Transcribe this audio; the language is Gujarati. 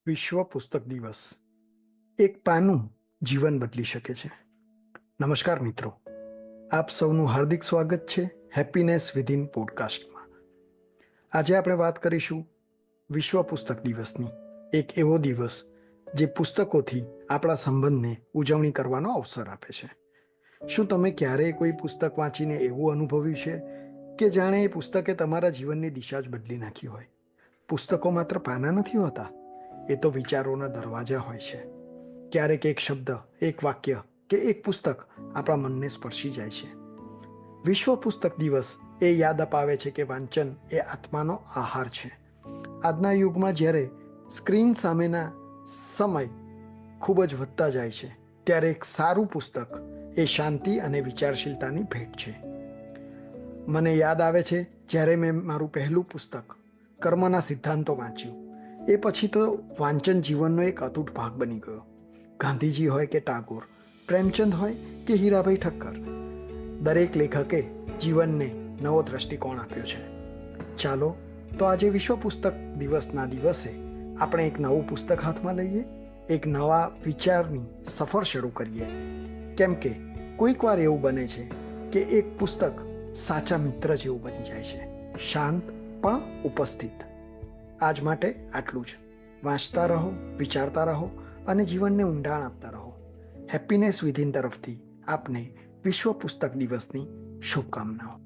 વિશ્વ પુસ્તક દિવસ. એક પાનું જીવન બદલી શકે છે. નમસ્કાર મિત્રો, આપ સૌનું હાર્દિક સ્વાગત છે હેપીનેસ વિધિન પોડકાસ્ટમાં. આજે આપણે વાત કરીશું વિશ્વ પુસ્તક દિવસની. એક એવો દિવસ જે પુસ્તકોથી આપણા સંબંધને ઉજવણી કરવાનો અવસર આપે છે. શું તમે ક્યારેય કોઈ પુસ્તક વાંચીને એવું અનુભવ્યું છે કે જાણે એ પુસ્તકે તમારા જીવનની દિશા જ બદલી નાખી હોય? પુસ્તકો માત્ર પાના નથી હોતા, એ તો વિચારોના દરવાજા હોય છે. ક્યારેક એક શબ્દ, એક વાક્ય કે એક પુસ્તક આપણા મનને સ્પર્શી જાય છે. વિશ્વ પુસ્તક દિવસ એ યાદ અપાવે છે કે વાંચન એ આત્માનો આહાર છે. આજના યુગમાં જ્યારે સ્ક્રીન સામેના સમય ખૂબ જ વધતા જાય છે, ત્યારે એક સારું પુસ્તક એ શાંતિ અને વિચારશીલતાની ભેટ છે. મને યાદ આવે છે જ્યારે મેં મારું પહેલું પુસ્તક કર્મના સિદ્ધાંતો વાંચ્યું. એ પછી તો વાંચન જીવનનો એક અતૂટ ભાગ બની ગયો. ગાંધીજી હોય કે ટાગોર, પ્રેમચંદ હોય કે હીરાભાઈ ઠક્કર, દરેક લેખકે જીવનને નવો દ્રષ્ટિકોણ આપ્યો છે. ચાલો તો આજે વિશ્વ પુસ્તક દિવસના દિવસે આપણે એક નવું પુસ્તક હાથમાં લઈએ, એક નવા વિચારની સફર શરૂ કરીએ. કેમ કે કોઈક વાર એવું બને છે કે એક પુસ્તક સાચા મિત્ર જેવું બની જાય છે, શાંત પણ ઉપસ્થિત. આજ માટે આટલું જ. વાંચતા રહો, વિચારતા રહો અને જીવનને ઊંડાણ આપતા રહો. હેપીનેસ વિધિન તરફથી આપને વિશ્વ પુસ્તક દિવસની શુભકામનાઓ.